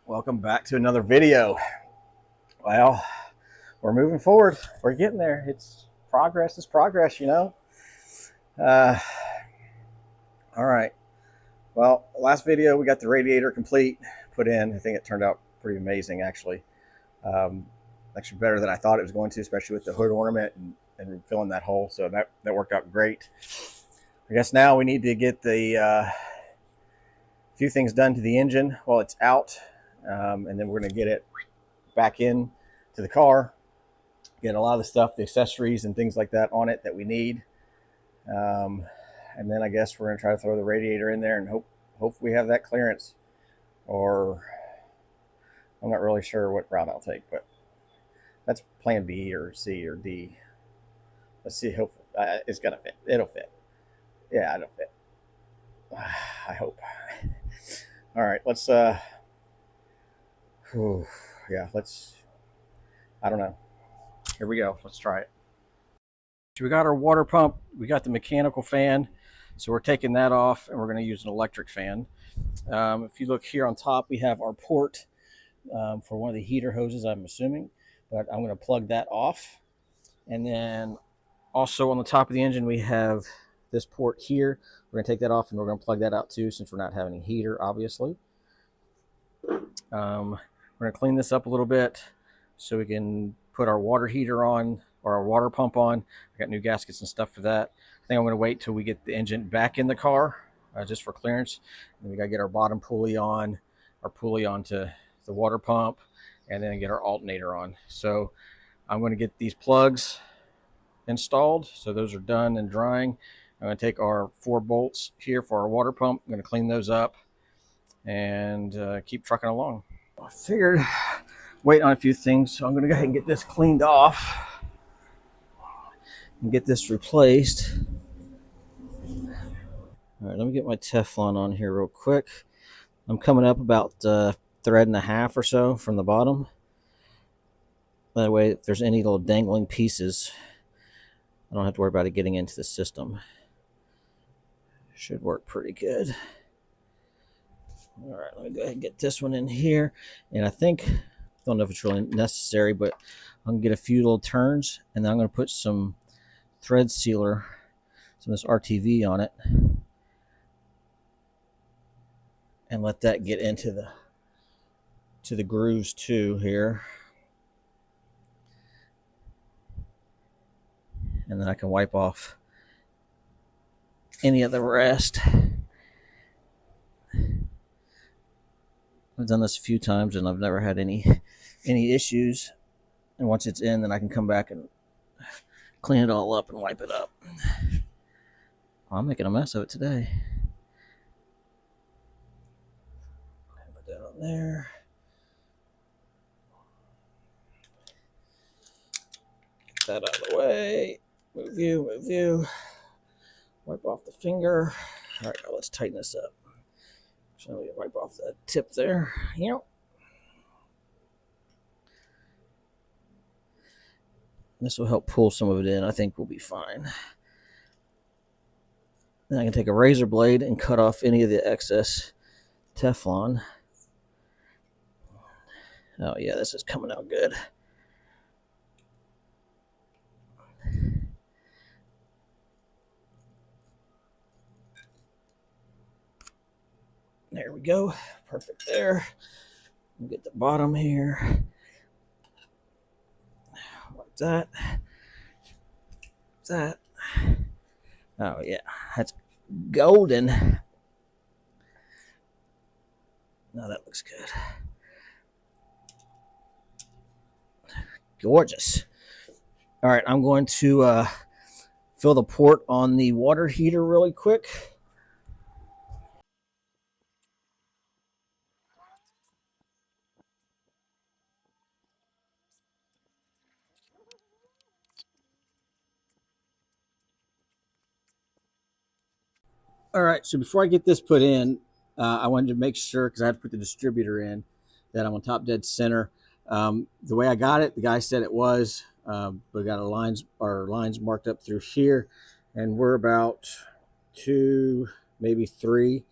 Welcome back to another video. Well, we're moving forward. We're getting there. It's progress is progress, you know. Uh, all right. Well, last video we got the radiator complete, put in. I think it turned out pretty amazing, actually. Um, actually better than I thought it was going to, especially with the hood ornament and filling that hole. So that worked out great. I guess now we need to get the few things done to the engine while it's out, and then we're going to get it back in to the car, get a lot of the stuff, the accessories and things like that on it that we need. And then I guess we're going to try to throw the radiator in there and hope we have that clearance. Or I'm not really sure what route I'll take, but that's plan B or C or D. Let's see. Hopefully, it's going to fit. It'll fit. Yeah, it'll fit. I hope. All right, let's yeah, I don't know. Here we go. Let's try it. So we got our water pump. We got the mechanical fan. So we're taking that off and we're going to use an electric fan. If you look here on top, we have our port for one of the heater hoses, I'm assuming. But I'm going to plug that off. And then also on the top of the engine, we have this port here. We're going to take that off and we're going to plug that out too, since we're not having a heater, obviously. We're going to clean this up a little bit so we can put our water heater on, or our water pump on. I got new gaskets and stuff for that. I think I'm going to wait till we get the engine back in the car, just for clearance. And we got to get our bottom pulley on, our pulley onto the water pump, and then get our alternator on. So I'm going to get these plugs installed. So those are done and drying. I'm going to take our 4 bolts here for our water pump. I'm going to clean those up and keep trucking along. I figured wait on a few things, so I'm going to go ahead and get this cleaned off and get this replaced. All right, let me get my Teflon on here real quick. I'm coming up about thread and a half or so from the bottom. That way, if there's any little dangling pieces, I don't have to worry about it getting into the system. Should work pretty good. All right, let me go ahead and get this one in here. And I don't know if it's really necessary, but I'm going to get a few little turns, and then I'm going to put some thread sealer, some of this RTV on it, and let that get into the grooves too here. And then I can wipe off any of the rest. I've done this a few times and I've never had any issues. And once it's in, then I can come back and clean it all up and wipe it up. Well, I'm making a mess of it today. Put that on there. Get that out of the way. Move you. Wipe off the finger. All right, now let's tighten this up. So we wipe off that tip there. Yep. This will help pull some of it in. I think we'll be fine. Then I can take a razor blade and cut off any of the excess Teflon. Oh yeah, this is coming out good. There we go. Perfect there. We'll get the bottom here. Like that. That. Oh yeah, that's golden. Now that looks good. Gorgeous. All right, I'm going to fill the port on the water heater really quick. All right, so before I get this put in, I wanted to make sure, because I had to put the distributor in, that I'm on top dead center. The way I got it, the guy said it was. We got our lines marked up through here, and we're about 2, maybe 3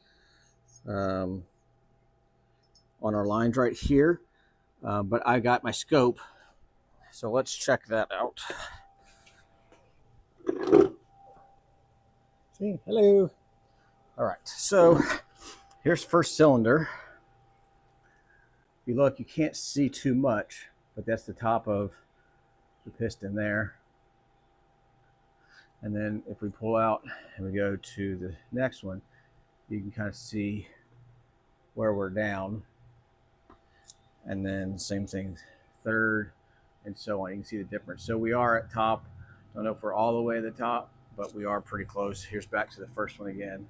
on our lines right here, but I got my scope, so let's check that out. See, hello. All right, so here's first cylinder. If you look, you can't see too much, but that's the top of the piston there. And then if we pull out and we go to the next one, you can kind of see where we're down. And then same thing, third, and so on. You can see the difference. So we are at top. Don't know if we're all the way at the top, but we are pretty close. Here's back to the first one again.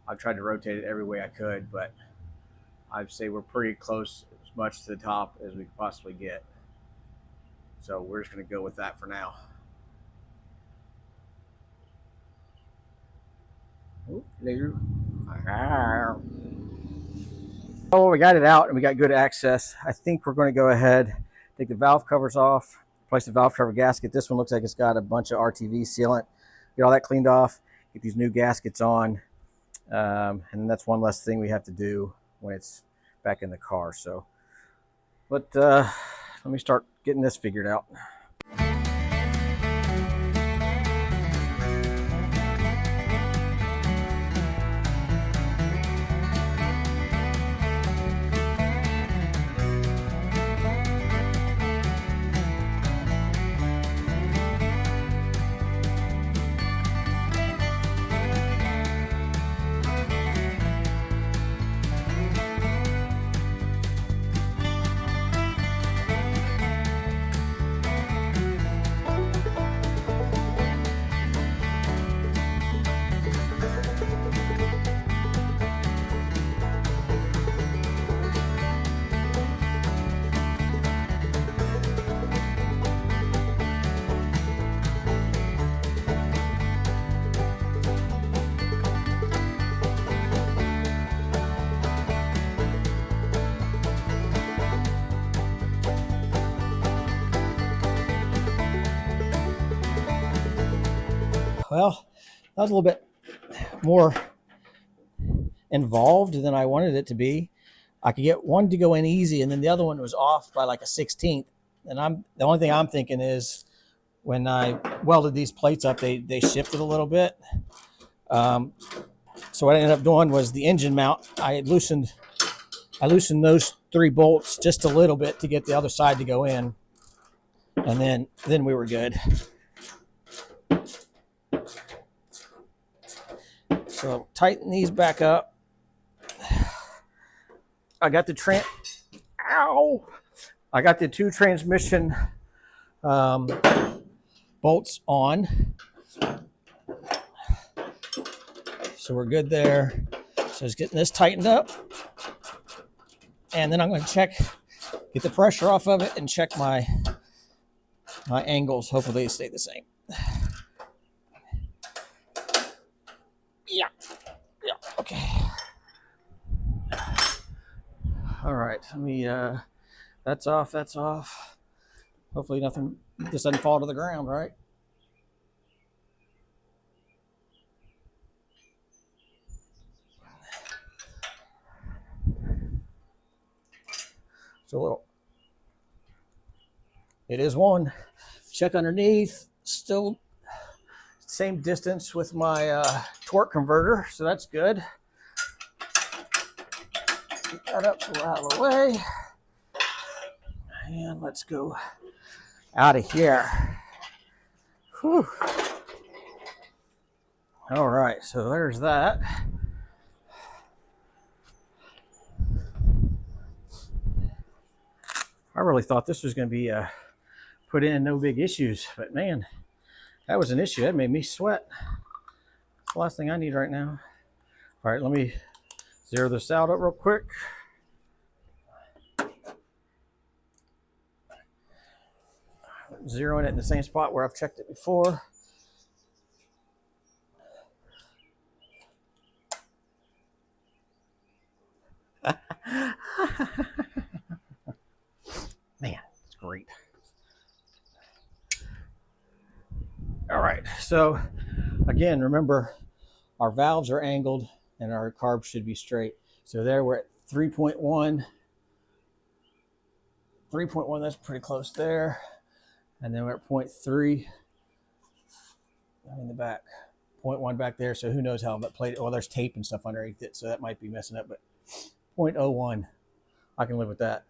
I've tried to rotate it every way I could, but I'd say we're pretty close, as much to the top as we could possibly get. So we're just going to go with that for now. Oh, we got it out and we got good access. I think we're going to go ahead, take the valve covers off, replace the valve cover gasket. This one looks like it's got a bunch of RTV sealant. Get all that cleaned off, get these new gaskets on, and that's one less thing we have to do when it's back in the car. So, but let me start getting this figured out. Well, that was a little bit more involved than I wanted it to be. I could get one to go in easy, and then the other one was off by like a 16th. And the only thing I'm thinking is when I welded these plates up, they shifted a little bit. So what I ended up doing was the engine mount. I loosened those 3 bolts just a little bit to get the other side to go in, and then we were good. So tighten these back up. I got the I got the 2 transmission bolts on. So we're good there. So just getting this tightened up. And then I'm going to get the pressure off of it and check my angles. Hopefully they stay the same. Yeah, okay. All right, let me, that's off. Hopefully this doesn't fall to the ground, right? So it is one. Check underneath, still same distance with my torque converter, so that's good. Get that up so we're out of the way. And let's go out of here. Whew. All right, so there's that. I really thought this was going to be put in no big issues, but man, that was an issue. That made me sweat. That's the last thing I need right now. All right, let me zero this out real quick. Zeroing it in the same spot where I've checked it before. Man, it's great. All right, so again, remember our valves are angled and our carbs should be straight. So there we're at 3.1 3.1, that's pretty close there. And then we're at 0.3 in the back. 0.1 back there, so who knows how that played. Well, there's tape and stuff underneath it, so that might be messing up, but 0.01, I can live with that.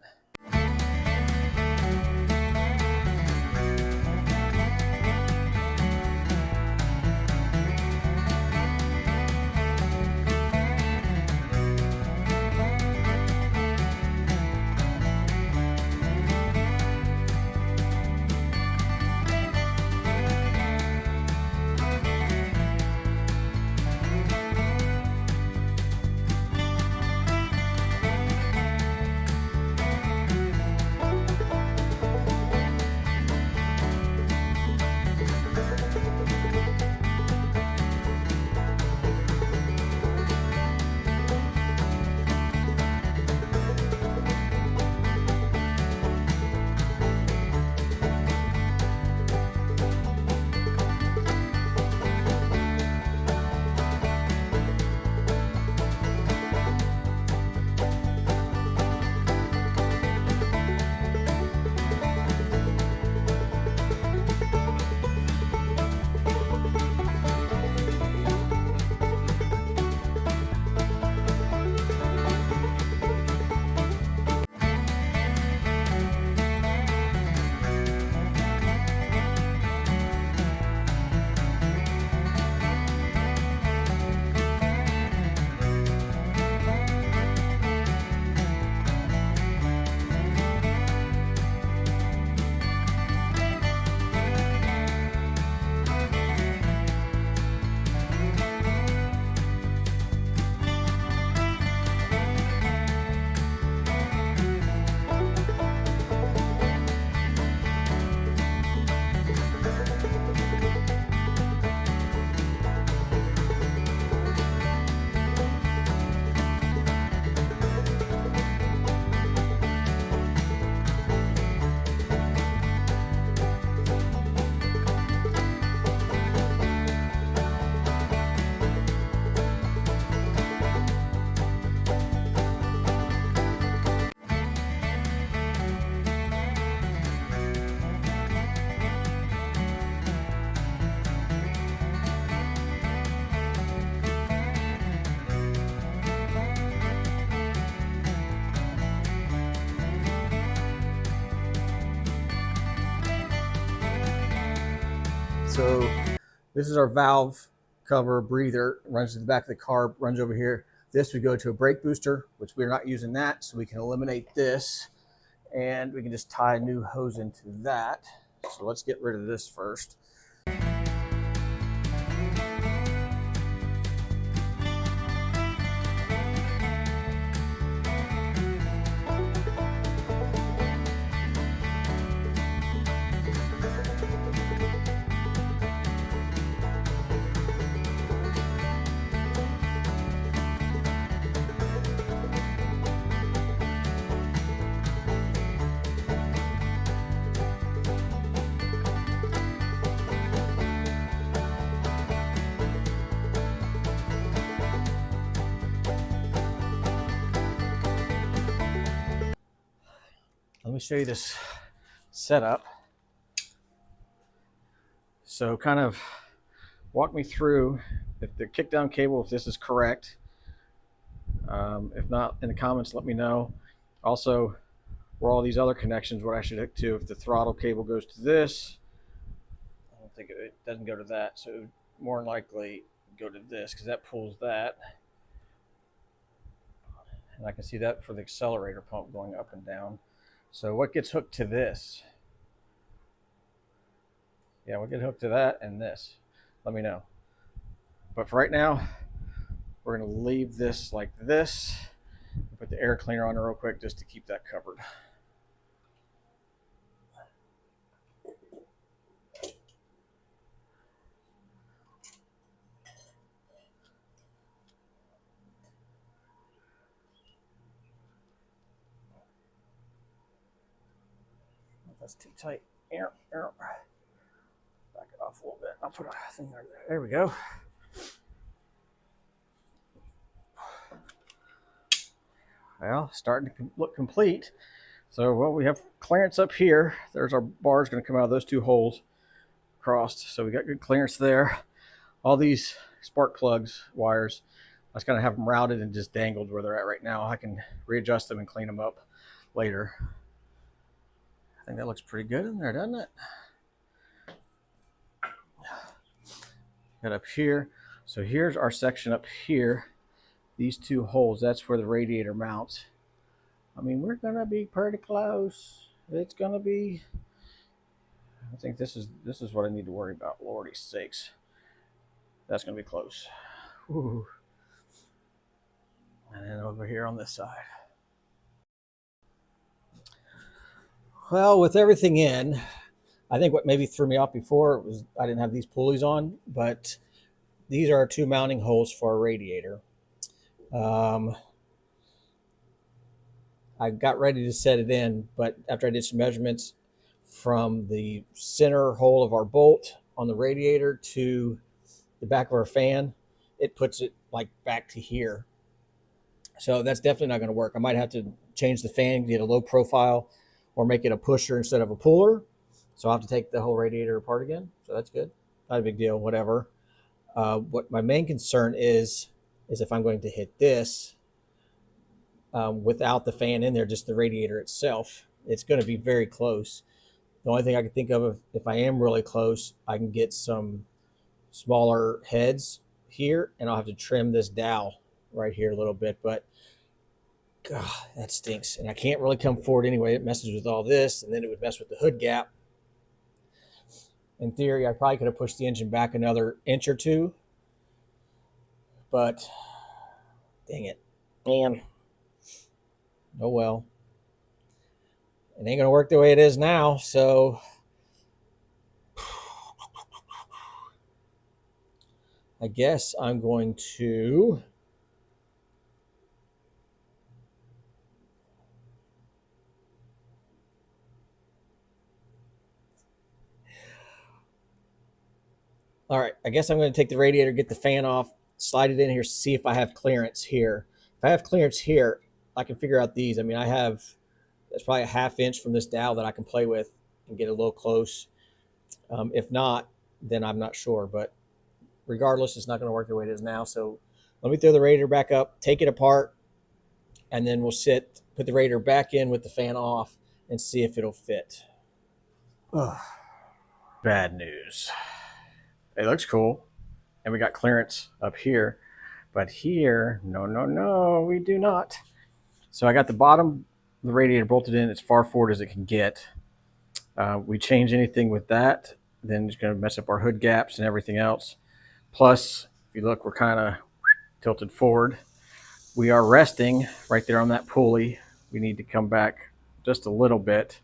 So this is our valve cover breather, runs to the back of the car, runs over here. This would go to a brake booster, which we're not using that, so we can eliminate this, and we can just tie a new hose into that. So let's get rid of this first. Let me show you this setup. So kind of walk me through if the kickdown cable, if this is correct. If not, in the comments, let me know. Also, where all these other connections, what I should hook to. If the throttle cable goes to this, I don't think it doesn't go to that. So it would more than likely go to this because that pulls that. And I can see that for the accelerator pump going up and down. So what gets hooked to this? Yeah, we'll get hooked to that and this. Let me know. But for right now, we're going to leave this like this. Put the air cleaner on real quick just to keep that covered. That's too tight. Back it off a little bit. I'll put a thing right there. There we go. Well, starting to look complete. So, well, we have clearance up here. There's our bars going to come out of those two holes crossed. So we got good clearance there. All these spark plugs, wires, I was going to have them routed and just dangled where they're at right now. I can readjust them and clean them up later. I think that looks pretty good in there, doesn't it? Got up here. So here's our section up here. These two holes, that's where the radiator mounts. I mean, we're going to be pretty close. It's going to be, I think this is what I need to worry about. Lordy sakes. That's going to be close. Ooh. And then over here on this side. Well, with everything in, I think what maybe threw me off before was I didn't have these pulleys on, but these are our two mounting holes for our radiator. I got ready to set it in, but after I did some measurements from the center hole of our bolt on the radiator to the back of our fan, it puts it like back to here. So that's definitely not going to work. I might have to change the fan, get a low profile, or make it a pusher instead of a puller. So I'll have to take the whole radiator apart again. So that's good. Not a big deal, whatever. What my main concern is if I'm going to hit this without the fan in there, just the radiator itself, it's going to be very close. The only thing I can think of, if I am really close, I can get some smaller heads here, and I'll have to trim this dowel right here a little bit, but God, that stinks. And I can't really come forward anyway. It messes with all this, and then it would mess with the hood gap. In theory, I probably could have pushed the engine back another inch or two, but dang it. Man, oh well. It ain't going to work the way it is now, so I guess I'm going to all right, I guess I'm going to take the radiator, get the fan off, slide it in here, see if I have clearance here. If I have clearance here, I can figure out these. I mean, that's probably a ½ inch from this dowel that I can play with and get a little close. If not, then I'm not sure. But regardless, it's not going to work the way it is now. So let me throw the radiator back up, take it apart, and then we'll put the radiator back in with the fan off and see if it'll fit. Ugh. Bad news. It looks cool. And we got clearance up here. But here, no, we do not. So I got the bottom of the radiator bolted in as far forward as it can get. We change anything with that, then it's going to mess up our hood gaps and everything else. Plus, if you look, we're kind of tilted forward. We are resting right there on that pulley. We need to come back just a little bit.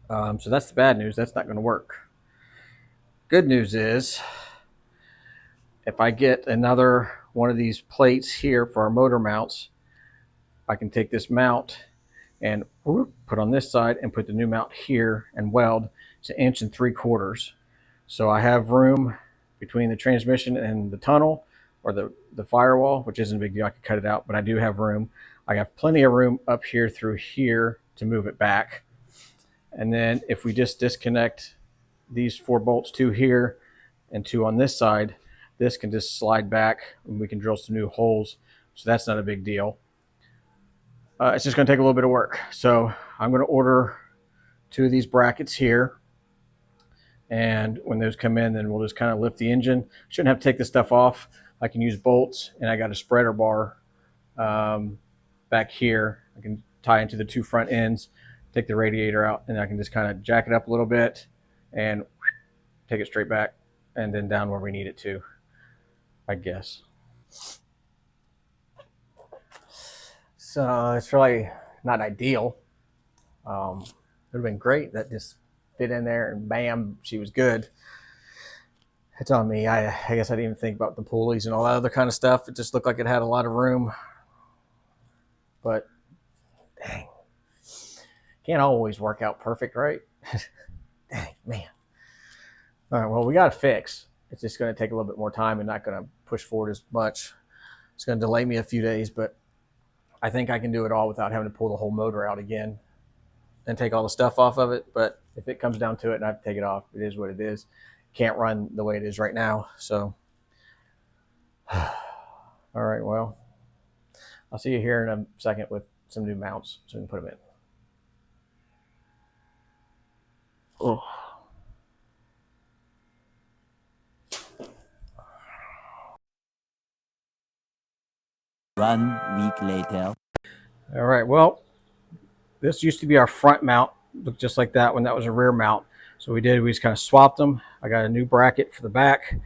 So that's the bad news. That's not going to work. Good news is, if I get another one of these plates here for our motor mounts, I can take this mount and put on this side and put the new mount here and weld. It's 1 3/4 inches. So I have room between the transmission and the tunnel or the firewall, which isn't a big deal. I could cut it out, but I do have room. I have plenty of room up here through here to move it back. And then if we just disconnect these 4 bolts, 2 here and 2 on this side, this can just slide back and we can drill some new holes. So that's not a big deal. It's just going to take a little bit of work. So I'm going to order 2 of these brackets here. And when those come in, then we'll just kind of lift the engine. Shouldn't have to take this stuff off. I can use bolts, and I got a spreader bar back here. I can tie into the 2 front ends, take the radiator out, and I can just kind of jack it up a little bit and take it straight back and then down where we need it to, I guess. So it's really not ideal. It would have been great. That just fit in there and bam, she was good. It's on me. I guess I didn't even think about the pulleys and all that other kind of stuff. It just looked like it had a lot of room. But dang, can't always work out perfect, right? Dang, man. All right, well, we got to fix. It's just going to take a little bit more time and not going to push forward as much. It's going to delay me a few days, but I think I can do it all without having to pull the whole motor out again. and take all the stuff off of it. But if it comes down to it and I have to take it off, it is what it is. Can't run the way it is right now. So, all right, well, I'll see you here in a second with some new mounts so we can put them in. Oh. One week later. All right, well, this used to be our front mount. Looked just like that when that was a rear mount. So we just kind of swapped them. I got a new bracket for the back.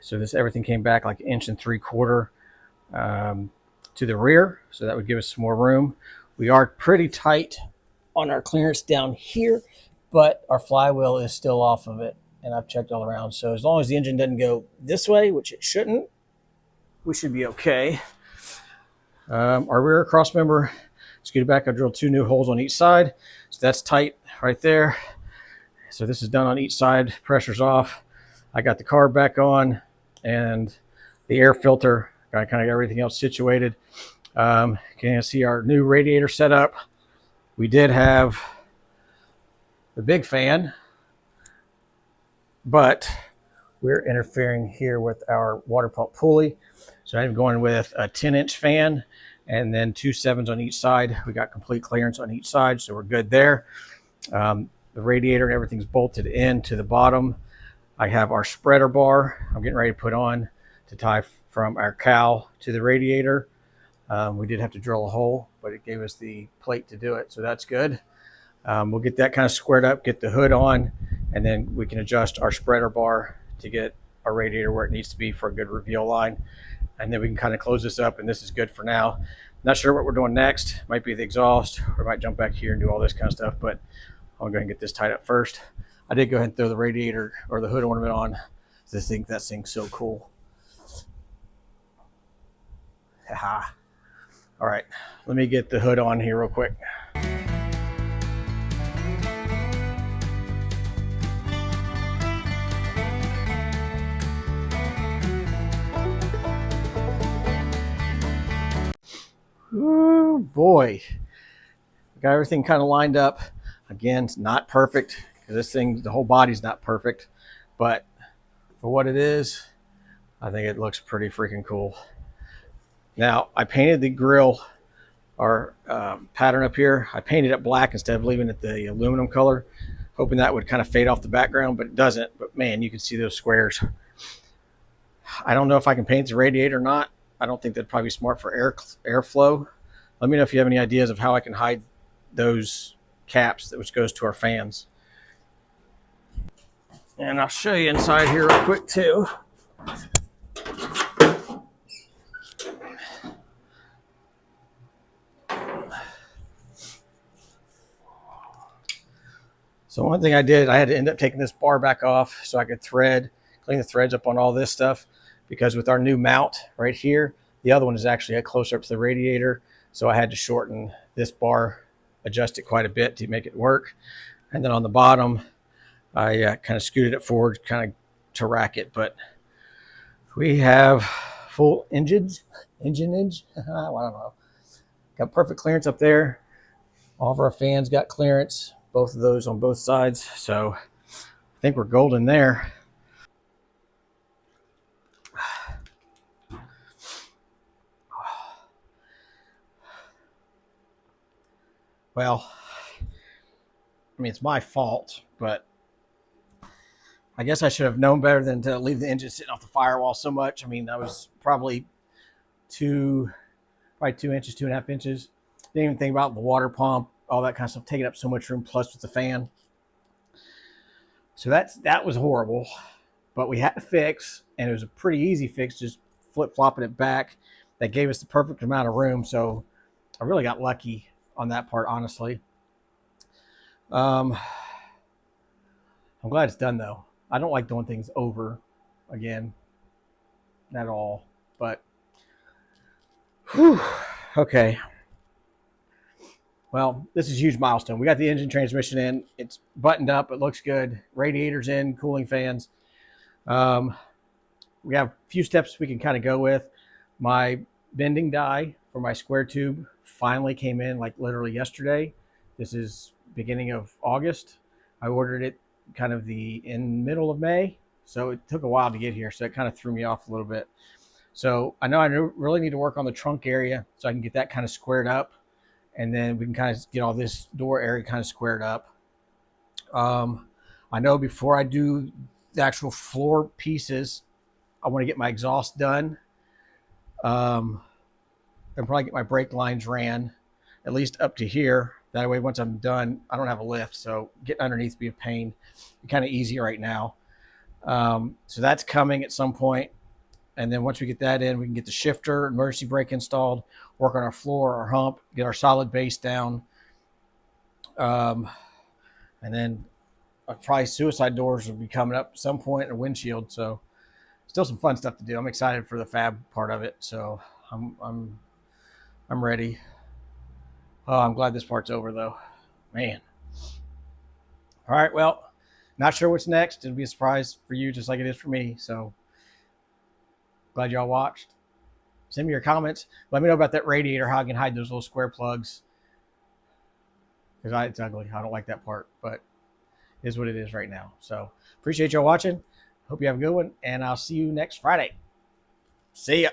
So everything came back like 1.75 inches to the rear. So that would give us some more room. We are pretty tight on our clearance down here, but our flywheel is still off of it. And I've checked all around. So as long as the engine doesn't go this way, which it shouldn't, we should be okay. Our rear cross member scooted back. I drilled 2 new holes on each side. So that's tight right there. So this is done on each side. Pressure's off. I got the carb back on and the air filter. Got kind of everything else situated. Can you see our new radiator setup? We did have the big fan, but we're interfering here with our water pump pulley. So I'm going with a 10-inch fan and then 2 7s on each side. We got complete clearance on each side, so we're good there. The radiator and everything's bolted in to the bottom. I have our spreader bar I'm getting ready to put on to tie from our cowl to the radiator. We did have to drill a hole, but it gave us the plate to do it, so that's good. We'll get that kind of squared up, get the hood on, and then we can adjust our spreader bar to get our radiator where it needs to be for a good reveal line. And then we can kind of close this up, and this is good for now. Not sure what we're doing next. Might be the exhaust, or might jump back here and do all this kind of stuff, but I'll go ahead and get this tied up first. I did go ahead and throw the radiator or the hood ornament on. I think that thing's so cool. Haha. All right, let me get the hood on here real quick. Oh boy, got everything kind of lined up. Again, it's not perfect because this thing, the whole body's not perfect, but for what it is, I think it looks pretty freaking cool. Now, I painted the grill, our pattern up here. I painted it black instead of leaving it the aluminum color, hoping that would kind of fade off the background, but it doesn't. But man, you can see those squares. I don't know if I can paint the radiator or not. I don't think that'd probably be smart for airflow. Let me know if you have any ideas of how I can hide those caps, which goes to our fans. And I'll show you inside here real quick too. So one thing I did, I had to end up taking this bar back off so I could clean the threads up on all this stuff, because with our new mount right here, the other one is actually closer up to the radiator. So I had to shorten this bar, adjust it quite a bit to make it work. And then on the bottom, I kind of scooted it forward kind of to rack it. But we have full enginage. I don't know. Got perfect clearance up there. All of our fans got clearance, both of those on both sides. So I think we're golden there. Well, I mean, it's my fault, but I guess I should have known better than to leave the engine sitting off the firewall so much. I mean, I was probably 2 inches, 2.5 inches. Didn't even think about the water pump, all that kind of stuff, taking up so much room, plus with the fan. So that was horrible, but we had to fix, and it was a pretty easy fix, just flip-flopping it back. That gave us the perfect amount of room, so I really got lucky on that part, honestly. I'm glad it's done, though. I don't like doing things over again at all, but whew, okay. Well, this is a huge milestone. We got the engine transmission in. It's buttoned up. It looks good. Radiators in, cooling fans. We have a few steps we can kind of go with. My bending die for my square tube finally came in like literally yesterday. This is beginning of August. I ordered it kind of in middle of May, so it took a while to get here. So it kind of threw me off a little bit. So I know really need to work on the trunk area so I can get that kind of squared up, and then we can kind of get all this door area kind of squared up. I know before I do the actual floor pieces, I want to get my exhaust done, and probably get my brake lines ran at least up to here. That way, once I'm done, I don't have a lift, so getting underneath be a pain. Kind of easy right now. So that's coming at some point. And then once we get that in, we can get the shifter, emergency brake installed, work on our floor, our hump, get our solid base down. And then probably suicide doors will be coming up at some point, and a windshield. So still some fun stuff to do. I'm excited for the fab part of it. So I'm ready. Oh, I'm glad this part's over though, man. All right, well, not sure what's next. It'll be a surprise for you just like it is for me. So glad y'all watched. Send me your comments. Let me know about that radiator, how I can hide those little square plugs. Because it's ugly. I don't like that part, but it is what it is right now. So appreciate y'all watching. Hope you have a good one, and I'll see you next Friday. See ya.